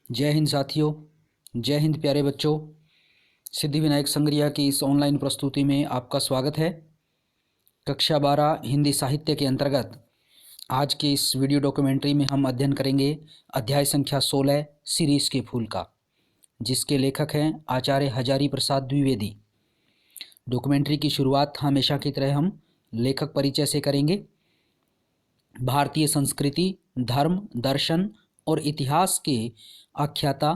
जय हिंद साथियों, जय हिंद प्यारे बच्चों। सिद्धिविनायक संग्रिया की इस ऑनलाइन प्रस्तुति में आपका स्वागत है। कक्षा 12 हिंदी साहित्य के अंतर्गत आज के इस वीडियो डॉक्यूमेंट्री में हम अध्ययन करेंगे अध्याय संख्या 16 शिरीष के फूल का, जिसके लेखक हैं आचार्य हजारी प्रसाद द्विवेदी। डॉक्यूमेंट्री की शुरुआत हमेशा की तरह हम लेखक परिचय से करेंगे। भारतीय संस्कृति, धर्म, दर्शन और इतिहास के आख्याता,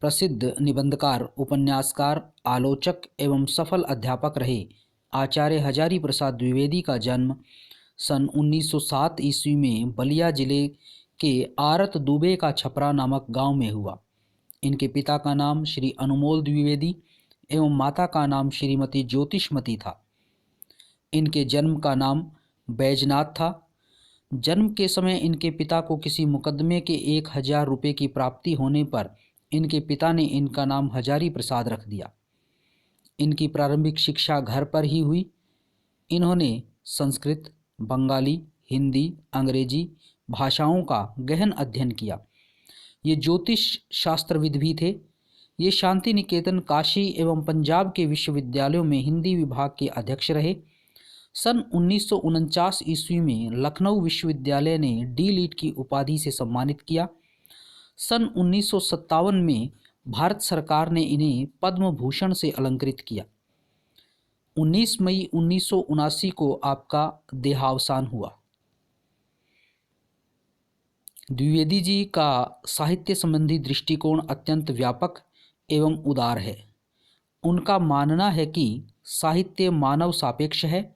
प्रसिद्ध निबंधकार, उपन्यासकार, आलोचक एवं सफल अध्यापक रहे आचार्य हजारी प्रसाद द्विवेदी का जन्म सन 1907 ईस्वी में बलिया जिले के आरत दुबे का छपरा नामक गांव में हुआ। इनके पिता का नाम श्री अनुमोल द्विवेदी एवं माता का नाम श्रीमती ज्योतिषमती था। इनके जन्म का नाम बैजनाथ था। जन्म के समय इनके पिता को किसी मुकदमे के 1000 रुपये की प्राप्ति होने पर इनके पिता ने इनका नाम हजारी प्रसाद रख दिया। इनकी प्रारंभिक शिक्षा घर पर ही हुई। इन्होंने संस्कृत, बंगाली, हिंदी, अंग्रेजी भाषाओं का गहन अध्ययन किया। ये ज्योतिष शास्त्रविद भी थे। ये शांति निकेतन, काशी एवं पंजाब के विश्वविद्यालयों में हिंदी विभाग के अध्यक्ष रहे। सन 1949 ईस्वी में लखनऊ विश्वविद्यालय ने डी.लिट की उपाधि से सम्मानित किया। सन 1957 में भारत सरकार ने इन्हें पद्म भूषण से अलंकृत किया। 19 मई 1979 को आपका देहावसान हुआ। द्विवेदी जी का साहित्य संबंधी दृष्टिकोण अत्यंत व्यापक एवं उदार है। उनका मानना है कि साहित्य मानव सापेक्ष है।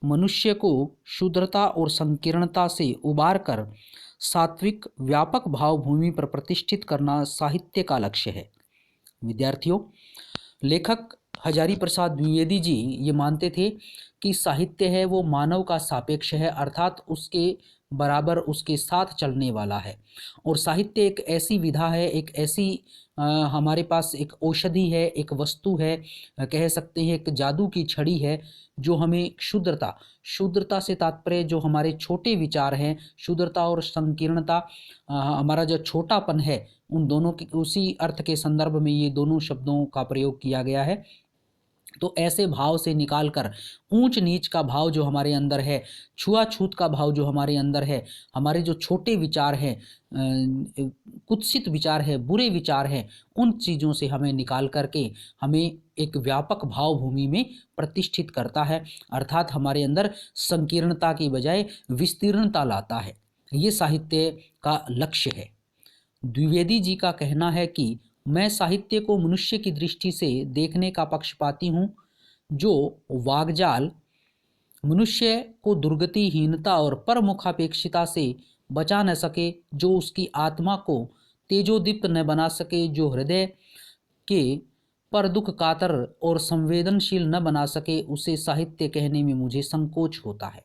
मनुष्य को शुद्धता और संकीर्णता से उबार कर सात्विक व्यापक भावभूमि पर प्रतिष्ठित करना साहित्य का लक्ष्य है। विद्यार्थियों, लेखक हजारी प्रसाद द्विवेदी जी ये मानते थे कि साहित्य है वो मानव का सापेक्ष है, अर्थात उसके बराबर, उसके साथ चलने वाला है। और साहित्य एक ऐसी विधा है, एक ऐसी हमारे पास एक औषधि है, एक वस्तु है, कह सकते हैं एक जादू की छड़ी है, जो हमें शुद्धता से तात्पर्य जो हमारे छोटे विचार हैं, शुद्धता और संकीर्णता, हमारा जो छोटापन है, उन दोनों की उसी अर्थ के संदर्भ में ये दोनों शब्दों का प्रयोग किया गया है। तो ऐसे भाव से निकालकर ऊंच नीच का भाव जो हमारे अंदर है, छुआछूत का भाव जो हमारे अंदर है, हमारे जो छोटे विचार हैं, कुत्सित विचार है, बुरे विचार हैं, उन चीज़ों से हमें निकाल करके हमें एक व्यापक भाव भूमि में प्रतिष्ठित करता है, अर्थात हमारे अंदर संकीर्णता की बजाय विस्तीर्णता लाता है। ये साहित्य का लक्ष्य है। द्विवेदी जी का कहना है कि मैं साहित्य को मनुष्य की दृष्टि से देखने का पक्षपाती हूँ, जो वाग्जाल मनुष्य को दुर्गतिहीनता और परमुखापेक्षिता से बचा न सके, जो उसकी आत्मा को तेजोदीप्त न बना सके, जो हृदय के पर दुख कातर और संवेदनशील न बना सके, उसे साहित्य कहने में मुझे संकोच होता है।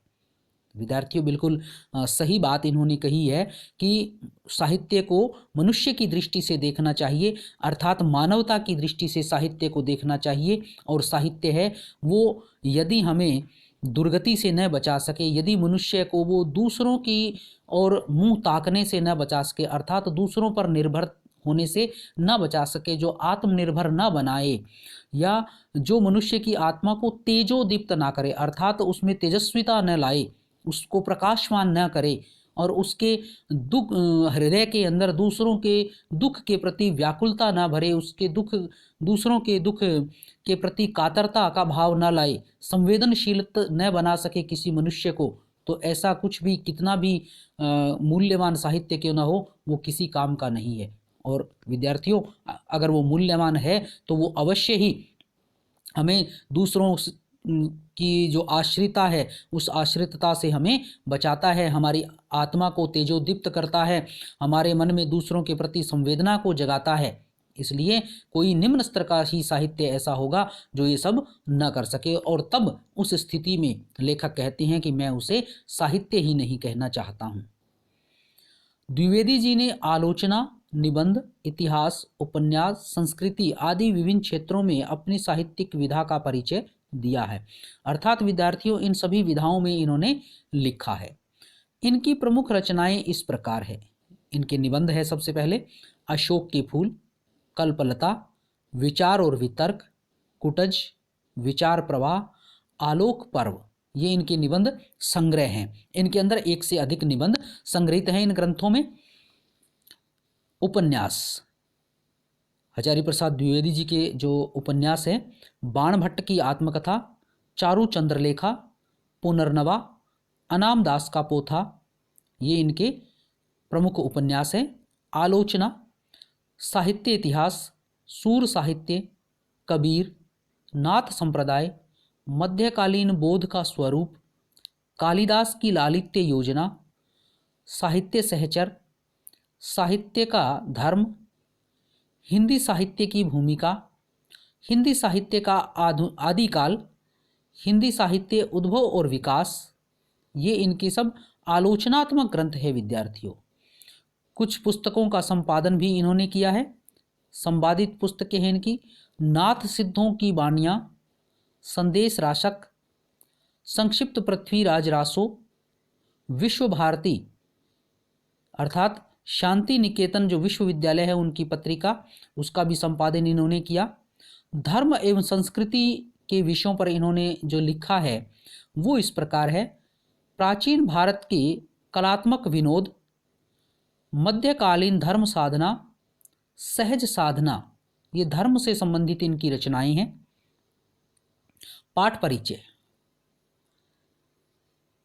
विद्यार्थियों, बिल्कुल सही बात इन्होंने कही है कि साहित्य को मनुष्य की दृष्टि से देखना चाहिए, अर्थात मानवता की दृष्टि से साहित्य को देखना चाहिए। और साहित्य है वो यदि हमें दुर्गति से न बचा सके, यदि मनुष्य को वो दूसरों की और मुंह ताकने से न बचा सके, अर्थात दूसरों पर निर्भर होने से न बचा सके, जो आत्मनिर्भर न बनाए, या जो मनुष्य की आत्मा को तेजोदीप्त ना करे, अर्थात उसमें तेजस्विता न लाए, उसको प्रकाशवान न करे, और उसके दुख, हृदय के अंदर दूसरों के दुख के प्रति व्याकुलता न भरे, उसके दुख, दूसरों के दुख के प्रति कातरता का भाव न लाए, संवेदनशील न बना सके किसी मनुष्य को, तो ऐसा कुछ भी, कितना भी मूल्यवान साहित्य क्यों न हो, वो किसी काम का नहीं है। और विद्यार्थियों, अगर वो मूल्यवान है तो वो अवश्य ही हमें दूसरों की जो आश्रिता है, उस आश्रितता से हमें बचाता है, हमारी आत्मा को तेजोदीप्त करता है, हमारे मन में दूसरों के प्रति संवेदना को जगाता है। इसलिए कोई निम्न स्तर का ही साहित्य ऐसा होगा जो ये सब न कर सके, और तब उस स्थिति में लेखक कहते हैं कि मैं उसे साहित्य ही नहीं कहना चाहता हूँ। द्विवेदी जी ने आलोचना, निबंध, इतिहास, उपन्यास, संस्कृति आदि विभिन्न क्षेत्रों में अपनी साहित्यिक विधा का परिचय दिया है, अर्थात विद्यार्थियों इन सभी विधाओं में इन्होंने लिखा है। इनकी प्रमुख रचनाएं इस प्रकार है। इनके निबंध है सबसे पहले अशोक के फूल, कल्पलता, विचार और वितर्क, कुटज, विचार प्रवाह, आलोक पर्व, ये इनके निबंध संग्रह हैं। इनके अंदर एक से अधिक निबंध संग्रहित हैं इन ग्रंथों में। उपन्यास, हजारी प्रसाद द्विवेदी जी के जो उपन्यास हैं, बाण भट्ट की आत्मकथा, चारू चंद्रलेखा, पुनर्नवा, अनाम दास का पोथा, ये इनके प्रमुख उपन्यास हैं। आलोचना, साहित्य इतिहास, सूर साहित्य, कबीर, नाथ संप्रदाय, मध्यकालीन बोध का स्वरूप, कालिदास की लालित्य योजना, साहित्य सहचर, साहित्य का धर्म, हिंदी साहित्य की भूमिका, हिंदी साहित्य का आदिकाल, हिंदी साहित्य उद्भव और विकास, ये इनके सब आलोचनात्मक ग्रंथ है विद्यार्थियों। कुछ पुस्तकों का संपादन भी इन्होंने किया है। संपादित पुस्तकें हैं इनकी नाथ सिद्धों की बानियाँ, संदेश राशक, संक्षिप्त पृथ्वीराज रासो, विश्व भारती अर्थात शांति निकेतन जो विश्वविद्यालय है उनकी पत्रिका, उसका भी संपादन इन्होंने किया। धर्म एवं संस्कृति के विषयों पर इन्होंने जो लिखा है वो इस प्रकार है। प्राचीन भारत के कलात्मक विनोद, मध्यकालीन धर्म साधना, सहज साधना, ये धर्म से संबंधित इनकी रचनाएं हैं। पाठ परिचय,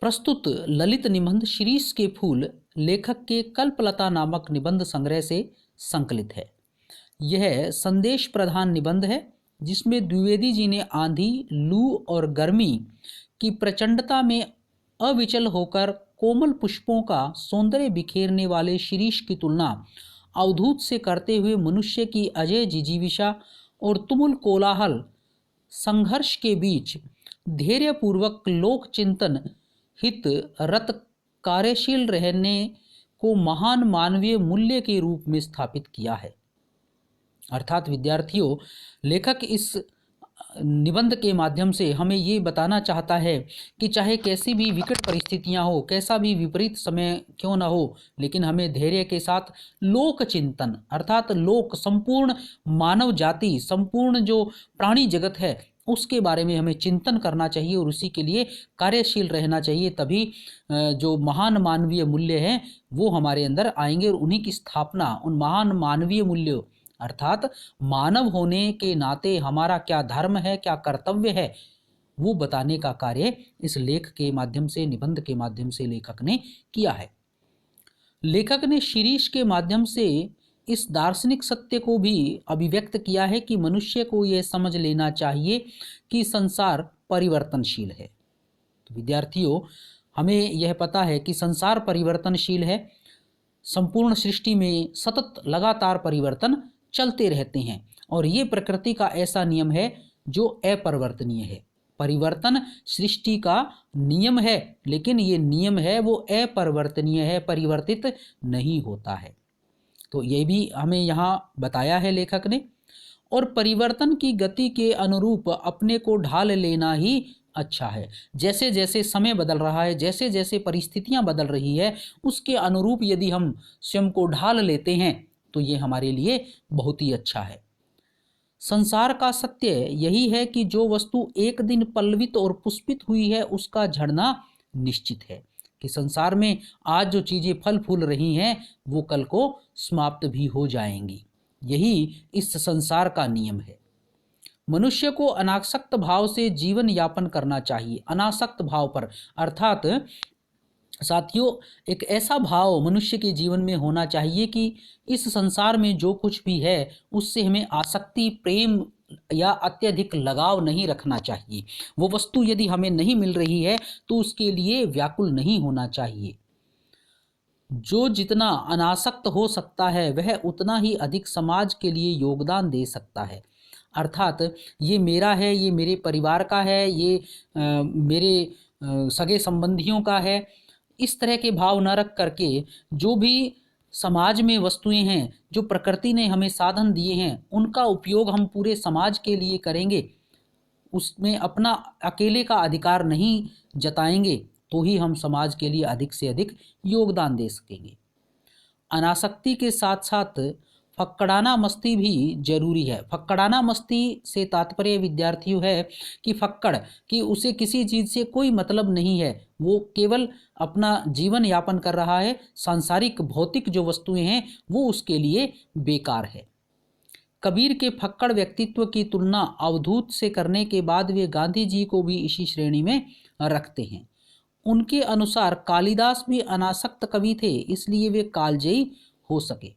प्रस्तुत ललित निबंध शिरीष के फूल लेखक के कल्पलता नामक निबंध संग्रह से संकलित है। यह संदेश प्रधान निबंध है जिसमें द्विवेदी जी ने आंधी, लू और गर्मी की प्रचंडता में अविचल होकर कोमल पुष्पों का सौंदर्य बिखेरने वाले शिरीष की तुलना अवधूत से करते हुए मनुष्य की अजय जिजीविषा और तुमुल कोलाहल संघर्ष के बीच धैर्यपूर्वक लोक चिंतन हित रत कार्यशील रहने को महान मानवीय मूल्य के रूप में स्थापित किया है। अर्थात विद्यार्थियों, लेखक इस निबंध के माध्यम से हमें ये बताना चाहता है कि चाहे कैसी भी विकट परिस्थितियां हो, कैसा भी विपरीत समय क्यों ना हो, लेकिन हमें धैर्य के साथ लोक चिंतन अर्थात लोक संपूर्ण मानव जाति, संपूर्ण जो प्राणी जगत है उसके बारे में हमें चिंतन करना चाहिए और उसी के लिए कार्यशील रहना चाहिए। तभी जो महान मानवीय मूल्य हैं वो हमारे अंदर आएंगे और उन्हीं की स्थापना, उन महान मानवीय मूल्यों अर्थात मानव होने के नाते हमारा क्या धर्म है, क्या कर्तव्य है, वो बताने का कार्य इस लेख के माध्यम से, निबंध के माध्यम से लेखक ने किया है। लेखक ने शिरीष के माध्यम से इस दार्शनिक सत्य को भी अभिव्यक्त किया है कि मनुष्य को यह समझ लेना चाहिए कि संसार परिवर्तनशील है। तो विद्यार्थियों, हमें यह पता है कि संसार परिवर्तनशील है। संपूर्ण सृष्टि में सतत लगातार परिवर्तन चलते रहते हैं और ये प्रकृति का ऐसा नियम है जो अपरिवर्तनीय है। परिवर्तन सृष्टि का नियम है, लेकिन ये नियम है वो अपरिवर्तनीय है, परिवर्तित नहीं होता है। तो ये भी हमें यहाँ बताया है लेखक ने। और परिवर्तन की गति के अनुरूप अपने को ढाल लेना ही अच्छा है। जैसे जैसे समय बदल रहा है, जैसे जैसे परिस्थितियाँ बदल रही है, उसके अनुरूप यदि हम स्वयं को ढाल लेते हैं तो ये हमारे लिए बहुत ही अच्छा है। संसार का सत्य यही है कि जो वस्तु एक दिन पल्लवित और पुष्पित हुई है उसका झड़ना निश्चित है, कि संसार में आज जो चीज़ें फल फूल रही हैं वो कल को समाप्त भी हो जाएंगी। यही इस संसार का नियम है। मनुष्य को अनासक्त भाव से जीवन यापन करना चाहिए। अनासक्त भाव पर अर्थात साथियों, एक ऐसा भाव मनुष्य के जीवन में होना चाहिए कि इस संसार में जो कुछ भी है उससे हमें आसक्ति, प्रेम या अत्यधिक लगाव नहीं रखना चाहिए। वो वस्तु यदि हमें नहीं मिल रही है तो उसके लिए व्याकुल नहीं होना चाहिए। जो जितना अनासक्त हो सकता है वह उतना ही अधिक समाज के लिए योगदान दे सकता है। अर्थात ये मेरा है, ये मेरे परिवार का है, ये मेरे सगे संबंधियों का है, इस तरह के भाव न रख करके जो भी समाज में वस्तुएं हैं, जो प्रकृति ने हमें साधन दिए हैं, उनका उपयोग हम पूरे समाज के लिए करेंगे। उसमें अपना अकेले का अधिकार नहीं जताएंगे तो ही हम समाज के लिए अधिक से अधिक योगदान दे सकेंगे। अनासक्ति के साथ साथ फक्कड़ाना मस्ती भी जरूरी है। फक्कड़ाना मस्ती से तात्पर्य विद्यार्थियों है कि फक्कड़ कि उसे किसी चीज़ से कोई मतलब नहीं है, वो केवल अपना जीवन यापन कर रहा है, सांसारिक भौतिक जो वस्तुएं हैं वो उसके लिए बेकार है। कबीर के फक्कड़ व्यक्तित्व की तुलना अवधूत से करने के बाद वे गांधी जी को भी इसी श्रेणी में रखते हैं। उनके अनुसार कालिदास भी अनासक्त कवि थे, इसलिए वे कालजयी हो सके।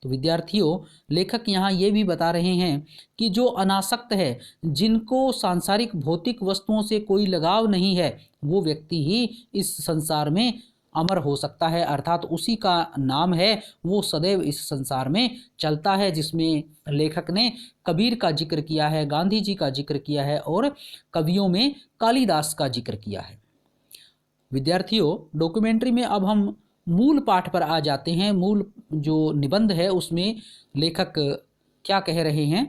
तो विद्यार्थियों, लेखक यहाँ ये भी बता रहे हैं कि जो अनासक्त है, जिनको सांसारिक भौतिक वस्तुओं से कोई लगाव नहीं है, वो व्यक्ति ही इस संसार में अमर हो सकता है, अर्थात उसी का नाम है वो सदैव इस संसार में चलता है। जिसमें लेखक ने कबीर का जिक्र किया है, गांधी जी का जिक्र किया है और कवियों में कालिदास का जिक्र किया है। विद्यार्थियों, डॉक्यूमेंट्री में अब हम मूल पाठ पर आ जाते हैं। मूल जो निबंध है उसमें लेखक क्या कह रहे हैं।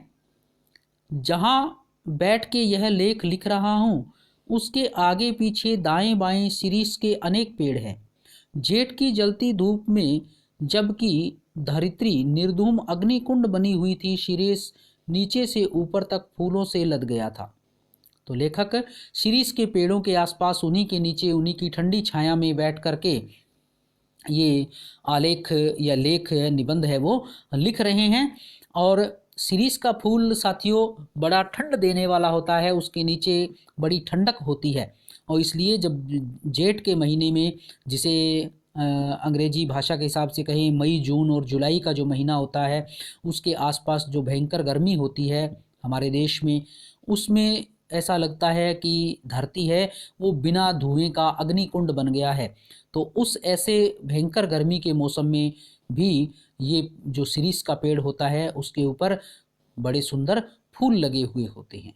जहाँ बैठ के यह लेख लिख रहा हूँ, उसके आगे पीछे दाएं बाएं शिरीष के अनेक पेड़ हैं। जेठ की जलती धूप में जबकि धरित्री निर्धूम अग्निकुंड बनी हुई थी, शिरीष नीचे से ऊपर तक फूलों से लद गया था। तो लेखक शिरीष के पेड़ों के आसपास, उन्हीं के नीचे, उन्हीं की ठंडी छाया में बैठ करके ये आलेख या लेख निबंध है वो लिख रहे हैं। और शिरीष का फूल साथियों बड़ा ठंड देने वाला होता है, उसके नीचे बड़ी ठंडक होती है, और इसलिए जब जेठ के महीने में, जिसे अंग्रेजी भाषा के हिसाब से कहें मई, जून और जुलाई का जो महीना होता है, उसके आसपास जो भयंकर गर्मी होती है हमारे देश में, उसमें ऐसा लगता है कि धरती है वो बिना धुएं का अग्निकुंड बन गया है। तो उस ऐसे भयंकर गर्मी के मौसम में भी ये जो शिरीष का पेड़ होता है उसके ऊपर बड़े सुंदर फूल लगे हुए होते हैं।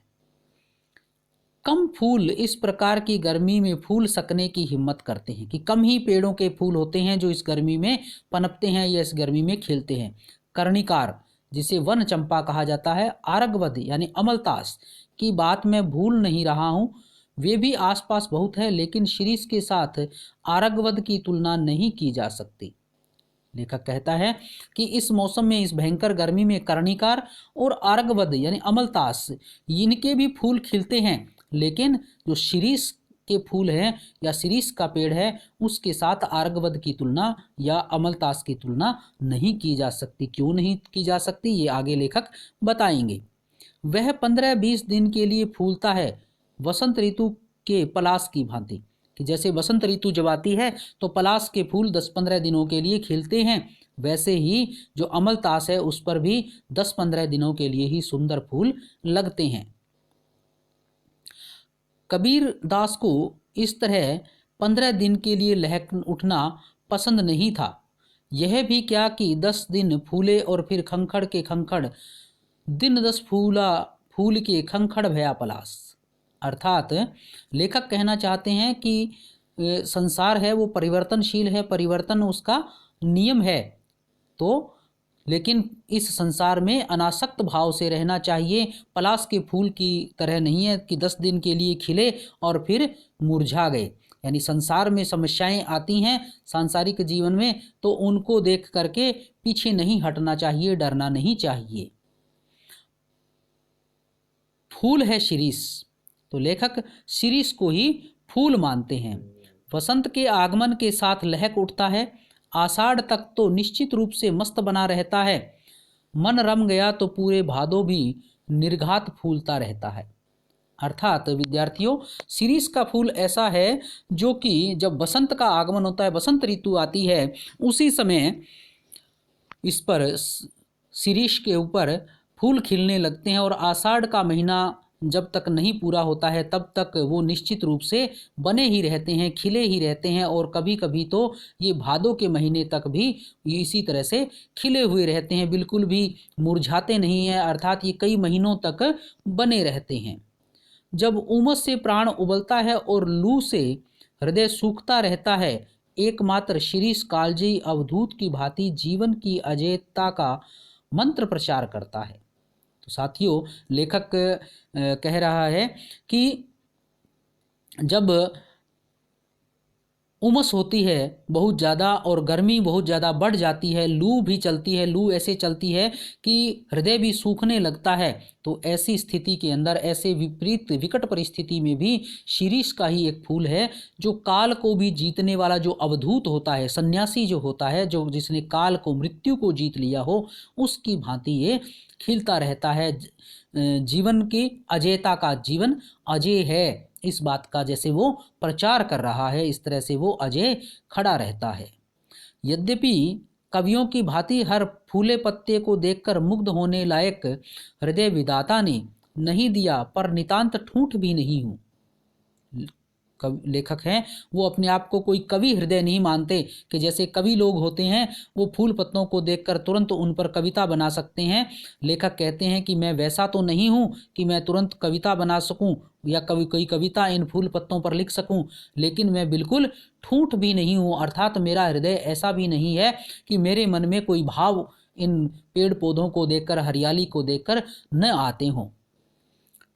कम फूल इस प्रकार की गर्मी में फूल सकने की हिम्मत करते हैं, कि कम ही पेड़ों के फूल होते हैं जो इस गर्मी में पनपते हैं या इस गर्मी में खिलते हैं। कर्णिकार, जिसे वन चंपा कहा जाता है, आरगवद यानी अमलतास की बात मैं भूल नहीं रहा हूँ, वे भी आसपास बहुत है, लेकिन शिरीष के साथ आरगवद की तुलना नहीं की जा सकती। लेखक कहता है कि इस मौसम में, इस भयंकर गर्मी में कर्णिकार और आरगवद यानी अमलतास, इनके भी फूल खिलते हैं, लेकिन जो शिरीष के फूल हैं या शिरीष का पेड़ है उसके साथ आरगवद की तुलना या अमलतास की तुलना नहीं की जा सकती। क्यों नहीं की जा सकती, ये आगे लेखक बताएंगे। वह 15-20 दिन के लिए फूलता है, वसंत ऋतु के पलाश की भांति, कि जैसे वसंत ऋतु जब आती है तो पलाश के फूल 10-15 दिनों के लिए खिलते हैं, वैसे ही जो अमलतास है उस पर भी 10-15 दिनों के लिए ही सुंदर फूल लगते हैं। कबीर दास को इस तरह 15 दिन के लिए लहक उठना पसंद नहीं था। यह भी क्या कि 10 दिन फूले और फिर खंखड़ के खंखड़, दिन 10 फूला फूल के खंखड़ भया पलाश। अर्थात लेखक कहना चाहते हैं कि संसार है वो परिवर्तनशील है, परिवर्तन उसका नियम है, तो लेकिन इस संसार में अनासक्त भाव से रहना चाहिए। पलाश के फूल की तरह नहीं है कि 10 दिन के लिए खिले और फिर मुरझा गए। यानी संसार में समस्याएं आती हैं सांसारिक जीवन में, तो उनको देख करके पीछे नहीं हटना चाहिए, डरना नहीं चाहिए। फूल है शिरीष, तो लेखक शिरीष को ही फूल मानते हैं। वसंत के आगमन के साथ लहक उठता है, आषाढ़ तक तो निश्चित रूप से मस्त बना रहता है, मन रम गया तो पूरे भादों भी निर्घात फूलता रहता है। अर्थात विद्यार्थियों, शिरीष का फूल ऐसा है जो कि जब बसंत का आगमन होता है, बसंत ऋतु आती है, उसी समय इस पर शिरीष के ऊपर फूल खिलने लगते हैं, और आषाढ़ का महीना जब तक नहीं पूरा होता है तब तक वो निश्चित रूप से बने ही रहते हैं, खिले ही रहते हैं, और कभी कभी तो ये भादों के महीने तक भी इसी तरह से खिले हुए रहते हैं, बिल्कुल भी मुरझाते नहीं हैं, अर्थात ये कई महीनों तक बने रहते हैं। जब उमस से प्राण उबलता है और लू से हृदय सूखता रहता है, एकमात्र शिरीष कालजयी अवधूत की भांति जीवन की अजेयता का मंत्र प्रचार करता है। तो साथियों, लेखक कह रहा है कि जब उमस होती है बहुत ज़्यादा और गर्मी बहुत ज़्यादा बढ़ जाती है, लू भी चलती है, लू ऐसे चलती है कि हृदय भी सूखने लगता है। तो ऐसी स्थिति के अंदर, ऐसे विपरीत विकट परिस्थिति में भी शीरीष का ही एक फूल है जो काल को भी जीतने वाला, जो अवधूत होता है, सन्यासी जो होता है, जो जिसने काल को, मृत्यु को जीत लिया हो, उसकी भांति ये खिलता रहता है। जीवन की अजयता का, जीवन अजय है इस बात का जैसे वो प्रचार कर रहा है, इस तरह से वो अजय खड़ा रहता है। यद्यपि कवियों की भांति हर फूले पत्ते को देखकर मुग्ध होने लायक हृदय विधाता ने नहीं दिया, पर नितांत ठूंठ भी नहीं हूँ। लेखक हैं वो अपने आप को कोई कवि हृदय नहीं मानते कि जैसे कवि लोग होते हैं वो फूल पत्तों को देखकर तुरंत उन पर कविता बना सकते हैं। लेखक कहते हैं कि मैं वैसा तो नहीं हूँ कि मैं तुरंत कविता बना सकूं या कोई कविता इन फूल पत्तों पर लिख सकूं, लेकिन मैं बिल्कुल ठूंठ भी नहीं हूँ, अर्थात मेरा हृदय ऐसा भी नहीं है कि मेरे मन में कोई भाव इन पेड़ पौधों को देखकर, हरियाली को देखकर न आते हों।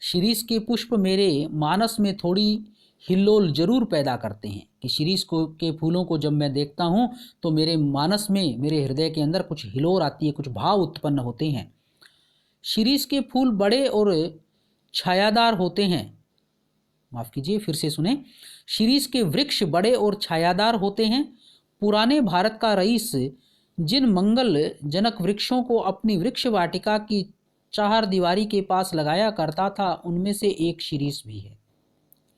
शिरीष के पुष्प मेरे मानस में थोड़ी हिल्लोल जरूर पैदा करते हैं कि शिरीष को के फूलों को जब मैं देखता हूँ तो मेरे मानस में, मेरे हृदय के अंदर कुछ हिलोर आती है, कुछ भाव उत्पन्न होते हैं। शिरीष के फूल बड़े और छायादार होते हैं। माफ कीजिए, फिर से सुने। शिरीष के वृक्ष बड़े और छायादार होते हैं। पुराने भारत का रईस जिन मंगल जनक वृक्षों को अपनी वृक्ष वाटिका की चार दीवारी के पास लगाया करता था, उनमें से एक शिरीष भी है।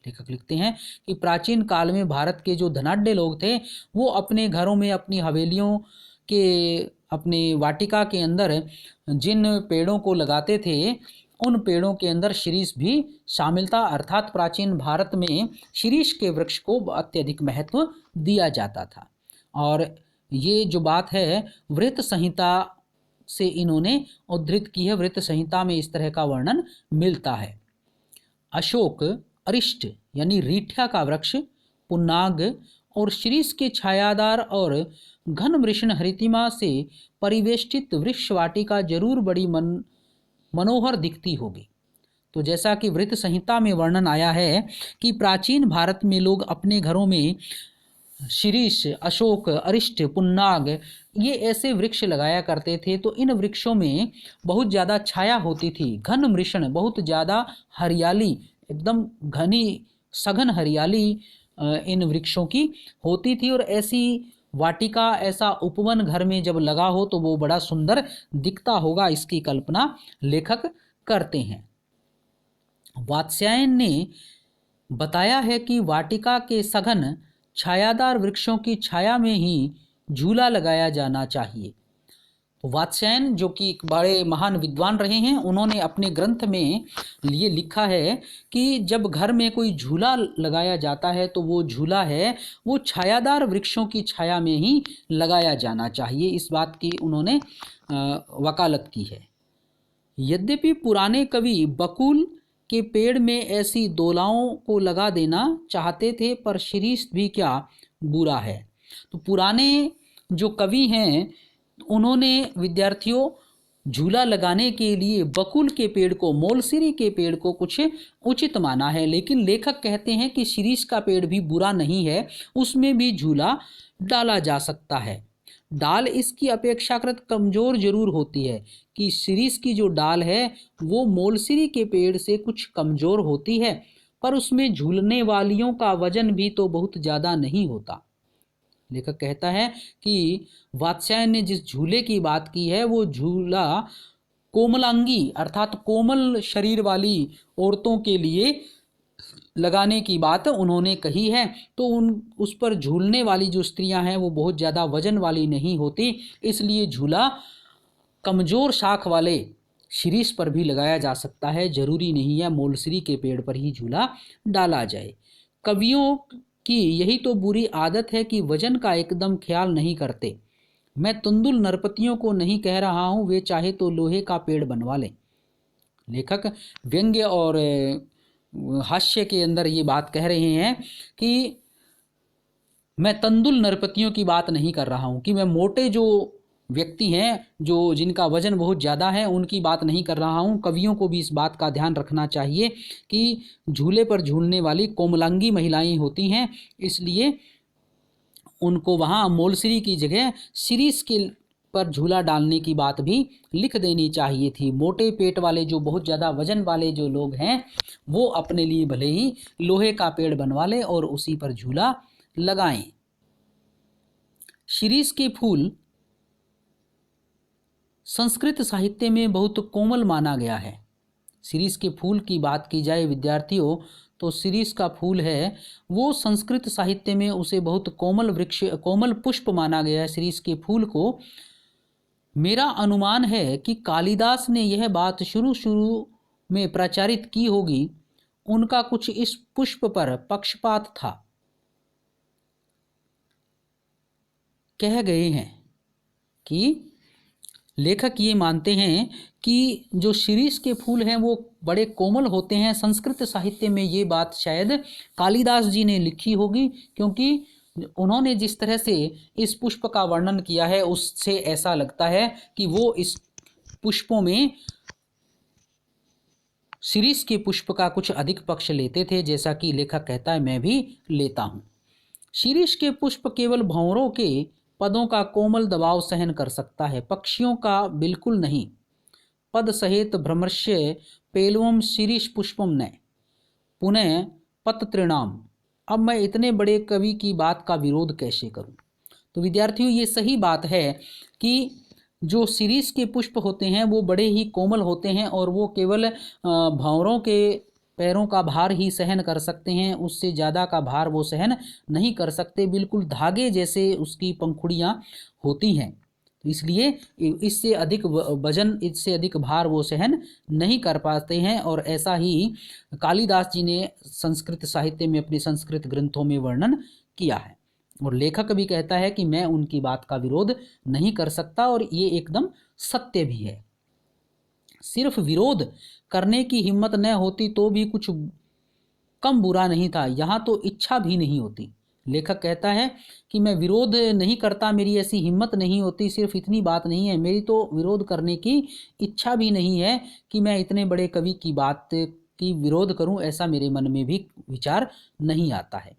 लेखक लिखते हैं कि प्राचीन काल में भारत के जो धनाढ्य लोग थे वो अपने घरों में, अपनी हवेलियों के, अपने वाटिका के अंदर जिन पेड़ों को लगाते थे उन पेड़ों के अंदर शिरीष भी शामिल था। अर्थात प्राचीन भारत में शिरीष के वृक्ष को अत्यधिक महत्व दिया जाता था। और ये जो बात है वृत्त संहिता से इन्होंने उद्धृत की है। वृत्त संहिता में इस तरह का वर्णन मिलता है। अशोक, अरिष्ट यानी रीठा का वृक्ष, पुन्नाग और शिरीष के छायादार और घन वृषण हरितिमा से परिवेष्टित वृक्ष वाटिका जरूर बड़ी मनोहर दिखती होगी। तो जैसा कि वृत्त संहिता में वर्णन आया है कि प्राचीन भारत में लोग अपने घरों में शिरीष, अशोक, अरिष्ट, पुन्नाग ये ऐसे वृक्ष लगाया करते थे। तो इन वृक्षों में बहुत ज़्यादा छाया होती थी, घन वृषण, बहुत ज़्यादा हरियाली, एकदम घनी सघन हरियाली इन वृक्षों की होती थी। और ऐसी वाटिका, ऐसा उपवन घर में जब लगा हो तो वो बड़ा सुंदर दिखता होगा, इसकी कल्पना लेखक करते हैं। वात्स्यायन ने बताया है कि वाटिका के सघन छायादार वृक्षों की छाया में ही झूला लगाया जाना चाहिए। वात्स्यायन जो कि एक बड़े महान विद्वान रहे हैं, उन्होंने अपने ग्रंथ में ये लिखा है कि जब घर में कोई झूला लगाया जाता है तो वो झूला है वो छायादार वृक्षों की छाया में ही लगाया जाना चाहिए। इस बात की उन्होंने वकालत की है। यद्यपि पुराने कवि बकुल के पेड़ में ऐसी दोलाओं को लगा देना चाहते थे, पर शिरीष भी क्या बुरा है। तो पुराने जो कवि हैं उन्होंने विद्यार्थियों झूला लगाने के लिए बकुल के पेड़ को, मोलसिरी के पेड़ को कुछ उचित माना है। लेकिन लेखक कहते हैं कि शिरीष का पेड़ भी बुरा नहीं है, उसमें भी झूला डाला जा सकता है। डाल इसकी अपेक्षाकृत कमज़ोर जरूर होती है कि शिरीष की जो डाल है वो मोलसिरी के पेड़ से कुछ कमज़ोर होती है, पर उसमें झूलने वालियों का वजन भी तो बहुत ज़्यादा नहीं होता। लेखक कहता है कि वात्स्यायन ने जिस झूले की बात की है वो झूला कोमलांगी अर्थात कोमल शरीर वाली औरतों के लिए लगाने की बात उन्होंने कही है। तो उस पर झूलने वाली जो स्त्रियां हैं वो बहुत ज़्यादा वजन वाली नहीं होती, इसलिए झूला कमज़ोर शाख वाले शिरीष पर भी लगाया जा सकता है, जरूरी नहीं है मोलसिरी के पेड़ पर ही झूला डाला जाए। कवियों की यही तो बुरी आदत है कि वजन का एकदम ख्याल नहीं करते। मैं तुंदुल नरपतियों को नहीं कह रहा हूँ, वे चाहे तो लोहे का पेड़ बनवा लें। लेखक व्यंग्य और हास्य के अंदर ये बात कह रहे हैं कि मैं तंदुल नरपतियों की बात नहीं कर रहा हूँ, कि मैं मोटे जो व्यक्ति हैं, जो जिनका वजन बहुत ज़्यादा है, उनकी बात नहीं कर रहा हूँ। कवियों को भी इस बात का ध्यान रखना चाहिए कि झूले पर झूलने वाली कोमलांगी महिलाएं होती हैं, इसलिए उनको वहाँ मोलश्री की जगह शिरीष के पर झूला डालने की बात भी लिख देनी चाहिए थी। मोटे पेट वाले जो बहुत ज़्यादा वजन वाले जो लोग हैं वो अपने लिए भले ही लोहे का पेड़ बनवा लें और उसी पर झूला लगाएं। शिरीष के फूल संस्कृत साहित्य में बहुत कोमल माना गया है। शिरीष के फूल की बात की जाए विद्यार्थियों तो शिरीष का फूल है वो संस्कृत साहित्य में उसे बहुत कोमल पुष्प माना गया है शिरीष के फूल को। मेरा अनुमान है कि कालिदास ने यह बात शुरू में प्रचारित की होगी। उनका कुछ इस पुष्प पर पक्षपात था। कह गए हैं कि लेखक ये मानते हैं कि जो शिरीष के फूल हैं वो बड़े कोमल होते हैं। संस्कृत साहित्य में ये बात शायद कालिदास जी ने लिखी होगी, क्योंकि उन्होंने जिस तरह से इस पुष्प का वर्णन किया है उससे ऐसा लगता है कि वो इस पुष्पों में शिरीष के पुष्प का कुछ अधिक पक्ष लेते थे, जैसा कि लेखक कहता है मैं भी लेता हूँ। शिरीष के पुष्प केवल भंवरों के पदों का कोमल दबाव सहन कर सकता है, पक्षियों का बिल्कुल नहीं। पद सहित भ्रमर्ष्य पेलवम शिरीष पुष्पम न पुनः पततृणाम। अब मैं इतने बड़े कवि की बात का विरोध कैसे करूं? तो विद्यार्थियों ये सही बात है कि जो शिरीष के पुष्प होते हैं वो बड़े ही कोमल होते हैं और वो केवल भंवरों के पैरों का भार ही सहन कर सकते हैं, उससे ज़्यादा का भार वो सहन नहीं कर सकते। बिल्कुल धागे जैसे उसकी पंखुड़ियाँ होती हैं, तो इसलिए इससे अधिक वजन, इससे अधिक भार वो सहन नहीं कर पाते हैं। और ऐसा ही कालिदास जी ने संस्कृत साहित्य में अपने संस्कृत ग्रंथों में वर्णन किया है। और लेखक भी कहता है कि मैं उनकी बात का विरोध नहीं कर सकता, और ये एकदम सत्य भी है। सिर्फ विरोध करने की हिम्मत न होती तो भी कुछ कम बुरा नहीं था, यहाँ तो इच्छा भी नहीं होती। लेखक कहता है कि मैं विरोध नहीं करता, मेरी ऐसी हिम्मत नहीं होती, सिर्फ इतनी बात नहीं है, मेरी तो विरोध करने की इच्छा भी नहीं है कि मैं इतने बड़े कवि की बात की विरोध करूं, ऐसा मेरे मन में भी विचार नहीं आता है।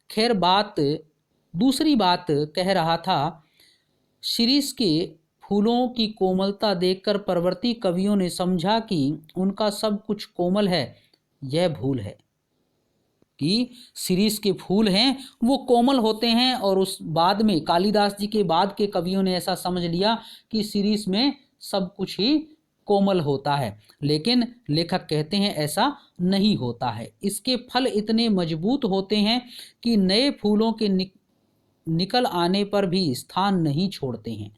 खैर, दूसरी बात कह रहा था, शिरीष के फूलों की कोमलता देखकर परवर्ती कवियों ने समझा कि उनका सब कुछ कोमल है। यह भूल है कि शिरीष के फूल हैं वो कोमल होते हैं, और उस बाद में कालिदास जी के बाद के कवियों ने ऐसा समझ लिया कि शिरीष में सब कुछ ही कोमल होता है। लेकिन लेखक कहते हैं ऐसा नहीं होता है। इसके फल इतने मजबूत होते हैं कि नए फूलों के निकल आने पर भी स्थान नहीं छोड़ते हैं।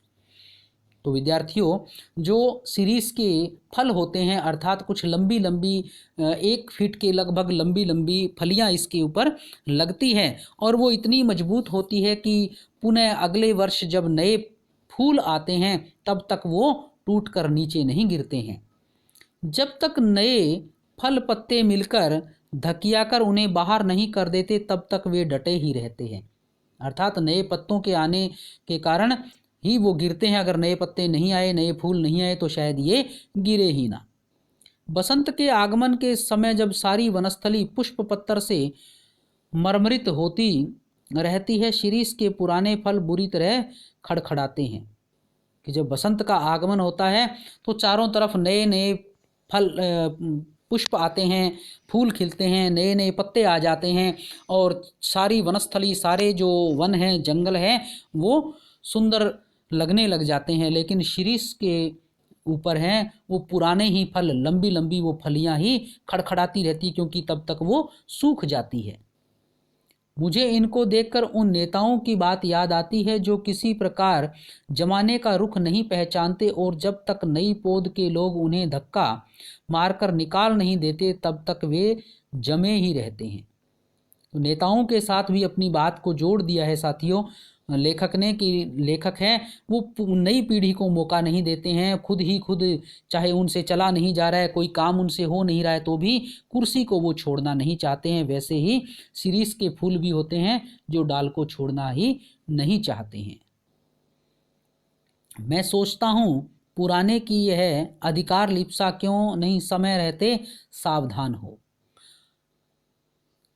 तो विद्यार्थियों, जो शिरीष के फल होते हैं अर्थात कुछ लंबी लंबी 1 फीट के लगभग लंबी लंबी फलियां इसके ऊपर लगती हैं, और वो इतनी मजबूत होती है कि पुनः अगले वर्ष जब नए फूल आते हैं तब तक वो टूट कर नीचे नहीं गिरते हैं। जब तक नए फल पत्ते मिलकर धकियाकर उन्हें बाहर नहीं कर देते तब तक वे डटे ही रहते हैं। अर्थात नए पत्तों के आने के कारण ही वो गिरते हैं। अगर नए पत्ते नहीं आए, नए फूल नहीं आए तो शायद ये गिरे ही ना। बसंत के आगमन के समय जब सारी वनस्थली पुष्प पत्तर से मरमरित होती रहती है, शिरीष के पुराने फल बुरी तरह खड़खड़ाते हैं। कि जब बसंत का आगमन होता है तो चारों तरफ नए नए फल पुष्प आते हैं, फूल खिलते हैं, नए नए पत्ते आ जाते हैं, और सारी वनस्थली, सारे जो वन हैं, जंगल हैं, वो सुंदर लगने लग जाते हैं। लेकिन शिरीष के ऊपर हैं वो पुराने ही फल, लंबी लंबी वो फलियां ही खड़खड़ाती रहती, क्योंकि तब तक वो सूख जाती है। मुझे इनको देखकर उन नेताओं की बात याद आती है जो किसी प्रकार जमाने का रुख नहीं पहचानते, और जब तक नई पौध के लोग उन्हें धक्का मारकर निकाल नहीं देते तब तक वे जमे ही रहते हैं। तो नेताओं के साथ भी अपनी बात को जोड़ दिया है साथियों लेखक ने, कि लेखक हैं वो नई पीढ़ी को मौका नहीं देते हैं। खुद चाहे उनसे चला नहीं जा रहा है, कोई काम उनसे हो नहीं रहा है, तो भी कुर्सी को वो छोड़ना नहीं चाहते हैं। वैसे ही शिरीष के फूल भी होते हैं जो डाल को छोड़ना ही नहीं चाहते हैं। मैं सोचता हूँ पुराने की यह अधिकार लिप्सा क्यों नहीं समय रहते सावधान हो।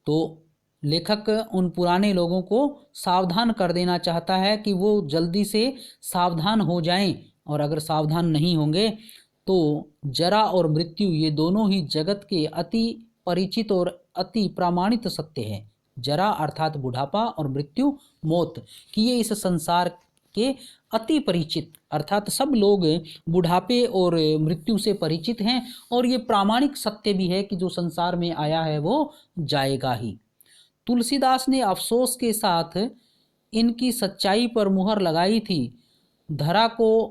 तो लेखक उन पुराने लोगों को सावधान कर देना चाहता है कि वो जल्दी से सावधान हो जाएं, और अगर सावधान नहीं होंगे तो जरा और मृत्यु ये दोनों ही जगत के अति परिचित और अति प्रामाणिक सत्य हैं। जरा अर्थात बुढ़ापा और मृत्यु मौत कि ये इस संसार के अति परिचित, अर्थात सब लोग बुढ़ापे और मृत्यु से परिचित हैं, और ये प्रामाणिक सत्य भी है कि जो संसार में आया है वो जाएगा ही। तुलसीदास ने अफसोस के साथ इनकी सच्चाई पर मुहर लगाई थी। धरा को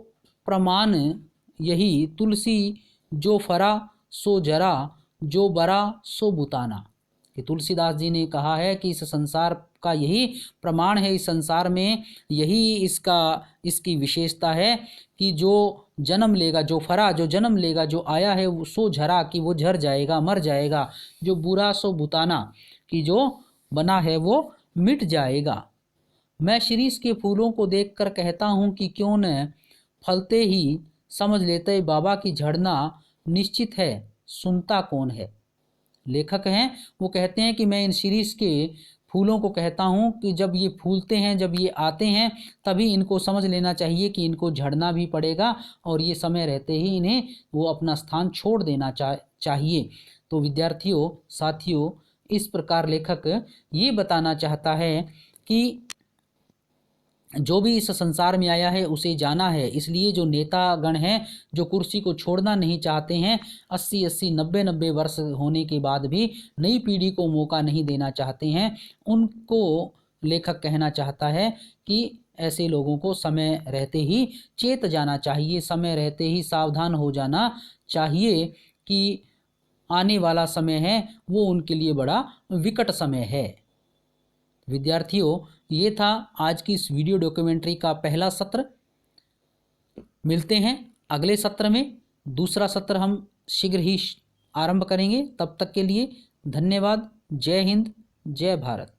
प्रमाण यही, तुलसी जो फरा सो जरा, जो बरा सो बुताना। कि तुलसीदास जी ने कहा है कि इस संसार का यही प्रमाण है, इस संसार में यही इसकी विशेषता है कि जो जन्म लेगा, जो फरा, जो जन्म लेगा, जो आया है वो सो झरा कि वो झर जाएगा, मर जाएगा, जो बुरा सो बुताना कि जो बना है वो मिट जाएगा। मैं शिरीष के फूलों को देखकर कहता हूँ कि क्यों न फलते ही समझ लेते बाबा की झड़ना निश्चित है, सुनता कौन है। लेखक हैं वो कहते हैं कि मैं इन शिरीष के फूलों को कहता हूँ कि जब ये फूलते हैं, जब ये आते हैं, तभी इनको समझ लेना चाहिए कि इनको झड़ना भी पड़ेगा, और ये समय रहते ही इन्हें वो अपना स्थान छोड़ देना चाहिए। तो विद्यार्थियों, साथियों, इस प्रकार लेखक ये बताना चाहता है कि जो भी इस संसार में आया है उसे जाना है। इसलिए जो नेतागण हैं, जो कुर्सी को छोड़ना नहीं चाहते हैं, 80-80, 90-90 वर्ष होने के बाद भी नई पीढ़ी को मौका नहीं देना चाहते हैं, उनको लेखक कहना चाहता है कि ऐसे लोगों को समय रहते ही चेत जाना चाहिए, समय रहते ही सावधान हो जाना चाहिए कि आने वाला समय है वो उनके लिए बड़ा विकट समय है। विद्यार्थियों, ये था आज की इस वीडियो डॉक्यूमेंट्री का पहला सत्र। मिलते हैं अगले सत्र में। दूसरा सत्र हम शीघ्र ही आरंभ करेंगे। तब तक के लिए धन्यवाद। जय हिंद, जय भारत।